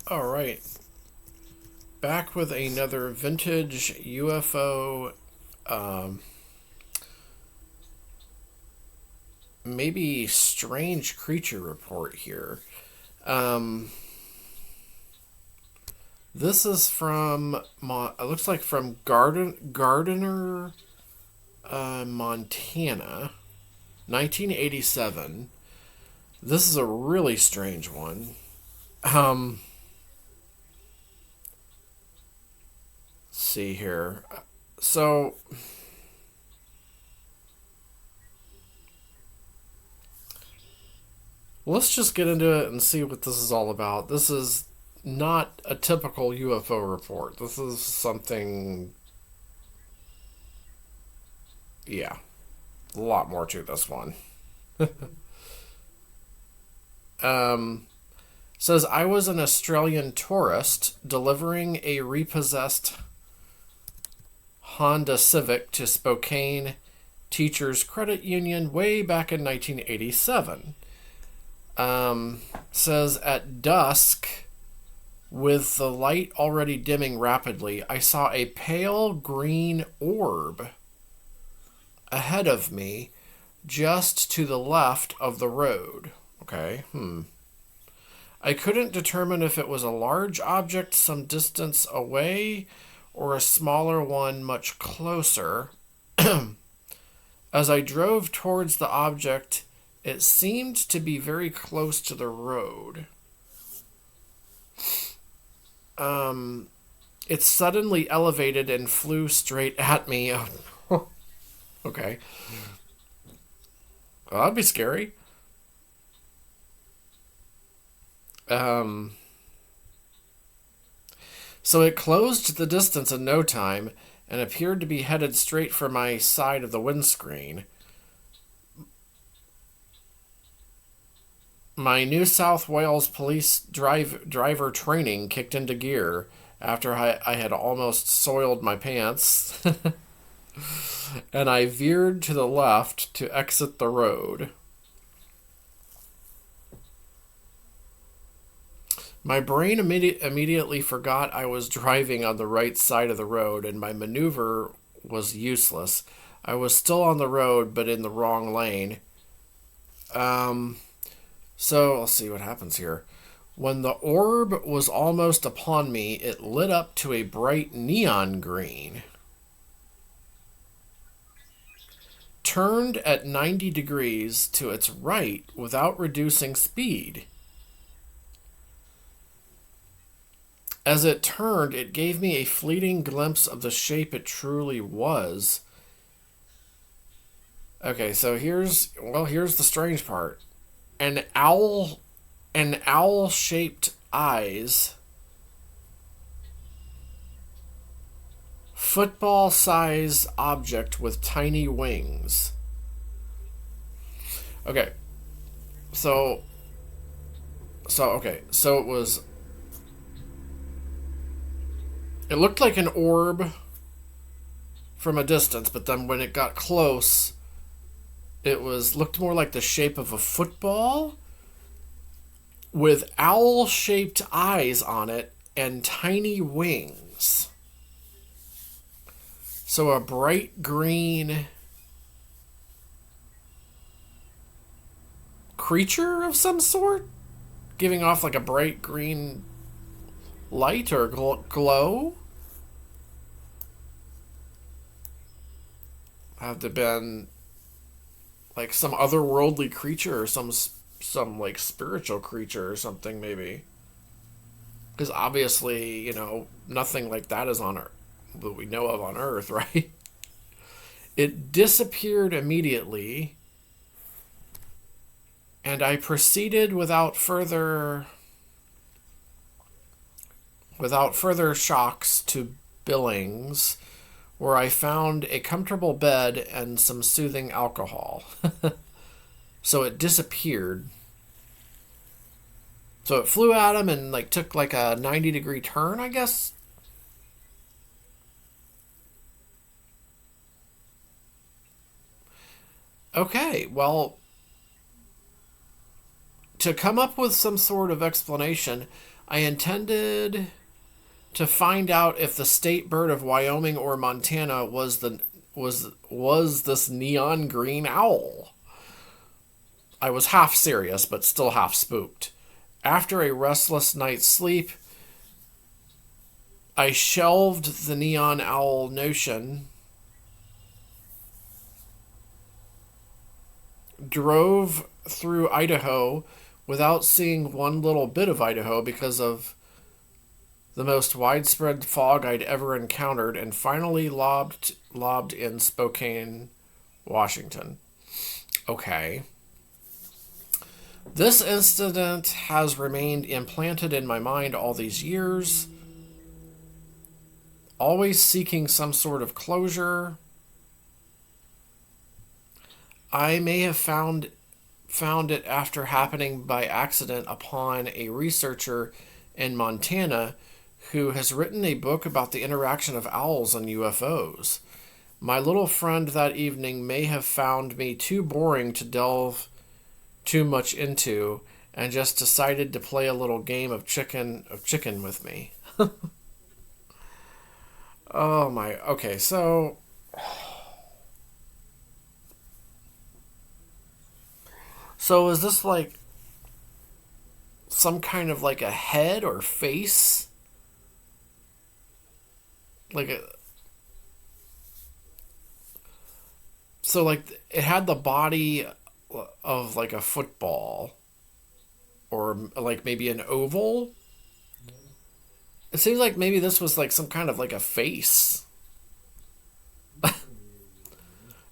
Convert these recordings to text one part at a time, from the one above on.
All right, back with another vintage UFO, um, maybe strange creature report here. Um, this is from, it looks like from Gardiner, Montana, 1987. This is a really strange one. Um, let's see here. So, let's just get into it and see what this is all about. This is not a typical UFO report. This is something, yeah, a lot more to this one. Um, says I was an Australian tourist delivering a repossessed Honda Civic to Spokane Teachers Credit Union way back in 1987. Says at dusk, with the light already dimming rapidly, I saw a pale green orb ahead of me, just to the left of the road. Okay, I couldn't determine if it was a large object some distance away or a smaller one much closer. As I drove towards the object, it seemed to be very close to the road. It suddenly elevated and flew straight at me. Okay. Well, that'd be scary. Um, so it closed the distance in no time and appeared to be headed straight for my side of the windscreen. My New South Wales police driver training kicked into gear after I had almost soiled my pants, and I veered to the left to exit the road. My brain immediately forgot I was driving on the right side of the road, and my maneuver was useless. I was still on the road, but in the wrong lane. Um, so let's see what happens here. When the orb was almost upon me, it lit up to a bright neon green, turned at 90 degrees to its right without reducing speed. As it turned, it gave me a fleeting glimpse of the shape it truly was. Okay, so here's the strange part. An owl an owl-shaped eyes, football-sized object with tiny wings. Okay. So so it looked like an orb from a distance, but then when it got close, it was looked more like the shape of a football with owl-shaped eyes on it and tiny wings. So a bright green creature of some sort, giving off like a bright green light or glow. Have to been like some otherworldly creature or some like spiritual creature or something maybe. Because obviously, nothing like that is on Earth that we know of on Earth, right? It disappeared immediately, and I proceeded without further shocks to Billings, where I found a comfortable bed and some soothing alcohol. So it disappeared. So it flew at him and like took like a 90-degree turn, I guess. Okay, well, to come up with some sort of explanation, I intended to find out if the state bird of Wyoming or Montana was this neon green owl. I was half serious, but still half spooked. After a restless night's sleep, I shelved the neon owl notion, drove through Idaho without seeing one little bit of Idaho because of the most widespread fog I'd ever encountered, and finally lobbed in Spokane, Washington. Okay. This incident has remained implanted in my mind all these years, always seeking some sort of closure. I may have found it after happening by accident upon a researcher in Montana who has written a book about the interaction of owls and UFOs. My little friend that evening may have found me too boring to delve too much into and just decided to play a little game of chicken with me. Oh my, okay, so is this like some kind of like a head or face? Like a So like it had the body of like a football or like maybe an oval. It seems like maybe this was like some kind of like a face.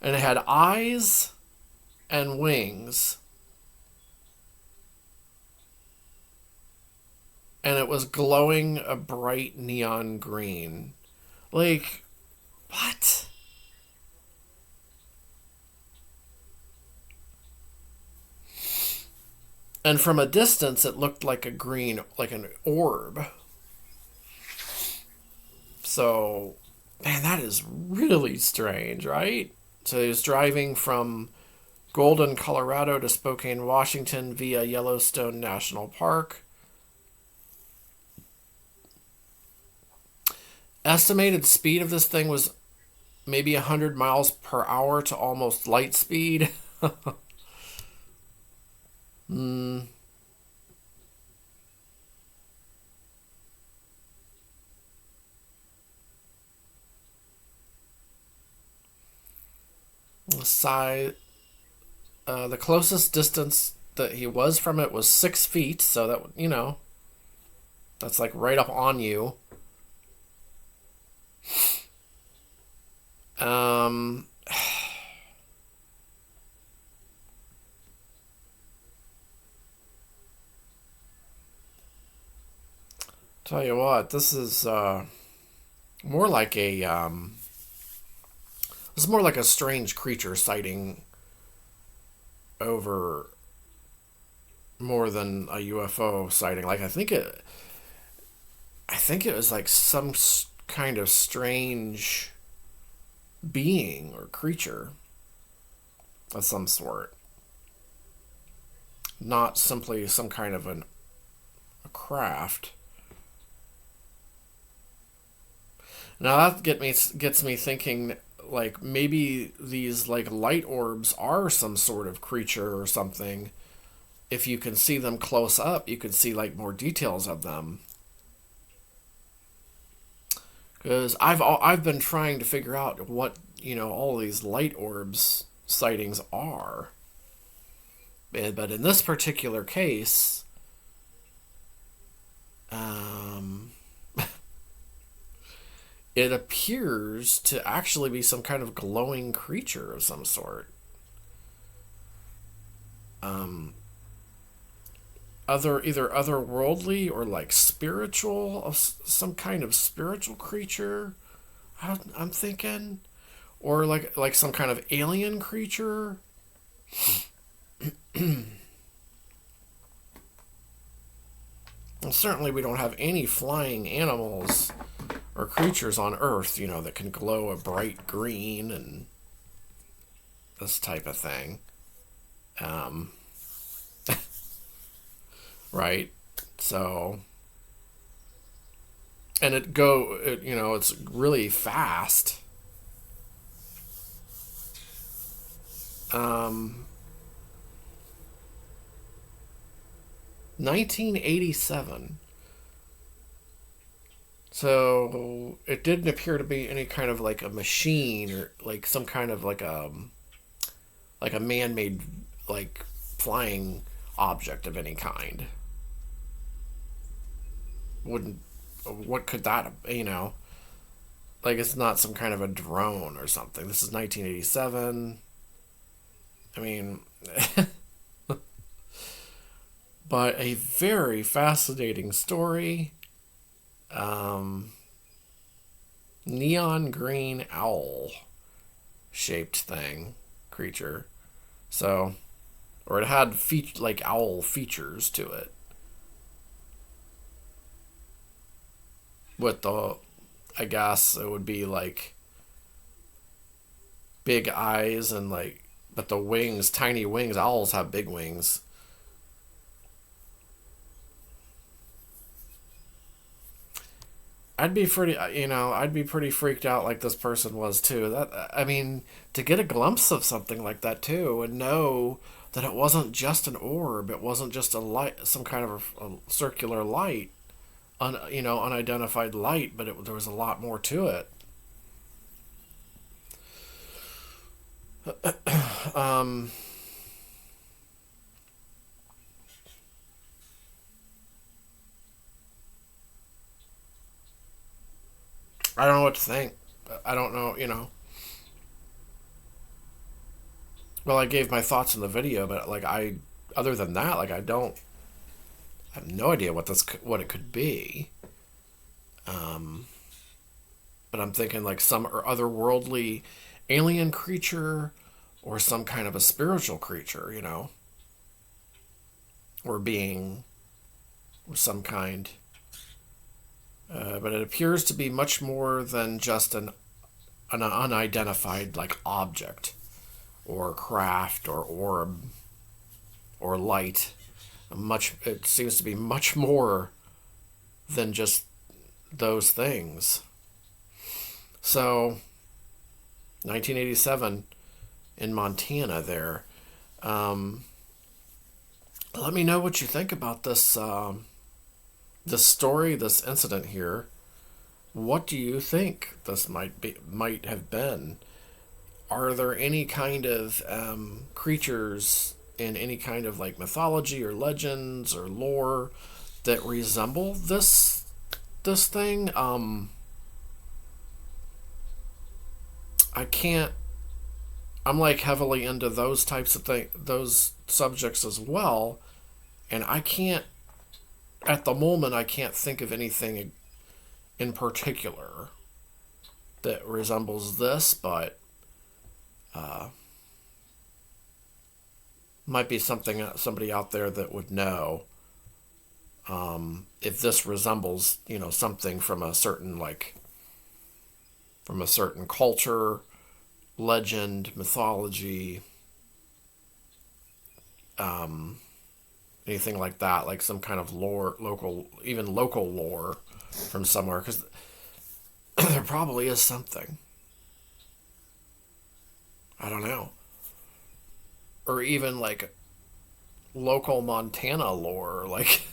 And it had eyes and wings. And it was glowing a bright neon green. Like, what? And from a distance, it looked like a green, like an orb. So, man, that is really strange, right? So he was driving from Golden, Colorado to Spokane, Washington via Yellowstone National Park. Estimated speed of this thing was maybe 100 miles per hour to almost light speed. Hmm. The size, the closest distance that he was from it was 6 feet. So that that's like right up on you. Um, tell you what, this is more like a this is more like a strange creature sighting over more than a UFO sighting. Like I think it was like some kind of strange being or creature of some sort, not simply some kind of a craft. Now that gets me thinking, like maybe these like light orbs are some sort of creature or something. If you can see them close up, you can see like more details of them. Because I've been trying to figure out what all these light orbs sightings are. But in this particular case, um, it appears to actually be some kind of glowing creature of some sort. Um, either otherworldly or like spiritual, of some kind of spiritual creature. I'm thinking, or like some kind of alien creature. Well, certainly we don't have any flying animals or creatures on Earth, that can glow a bright green and this type of thing. Um, right? So, and it's really fast. Um, 1987. So it didn't appear to be any kind of like a machine or like some kind of like a man-made like flying object of any kind. Wouldn't what could that like it's not some kind of a drone or something. This is 1987. I mean, but a very fascinating story. Um, Neon green owl shaped thing, creature. So, or it had like owl features to it with the, I guess it would be like big eyes and like, but the wings, tiny wings. Owls have big wings. I'd be pretty freaked out like this person was too. I mean, to get a glimpse of something like that too, and know that it wasn't just an orb, it wasn't just a light, some kind of a circular light, unidentified light, but there was a lot more to it. Um, I don't know what to think. I don't know. Well, I gave my thoughts in the video, but other than that, like I have no idea what it could be. Um, but I'm thinking like some or otherworldly alien creature or some kind of a spiritual creature, or being of some kind. But it appears to be much more than just an unidentified like object or craft or orb or light. It seems to be much more than just those things. So, 1987 in Montana there. Um, Let me know what you think about this story, this incident here. What do you think this might have been? Are there any kind of creatures in any kind of like mythology or legends or lore that resemble this thing? I can't. I'm like heavily into those types of those subjects as well, and I can't at the moment. I can't think of anything in particular that resembles this, but might be somebody out there that would know if this resembles something from a certain culture, legend, mythology, um, anything like that, like some kind of lore, even local lore from somewhere, because there probably is something. I don't know, or even like local Montana lore, like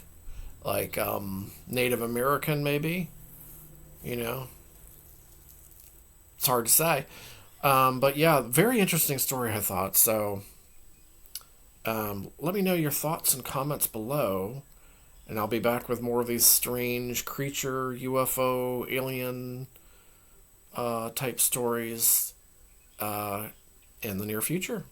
Native American maybe. You know, it's hard to say. But yeah, very interesting story, I thought. So let me know your thoughts and comments below, and I'll be back with more of these strange creature, UFO, alien type stories in the near future.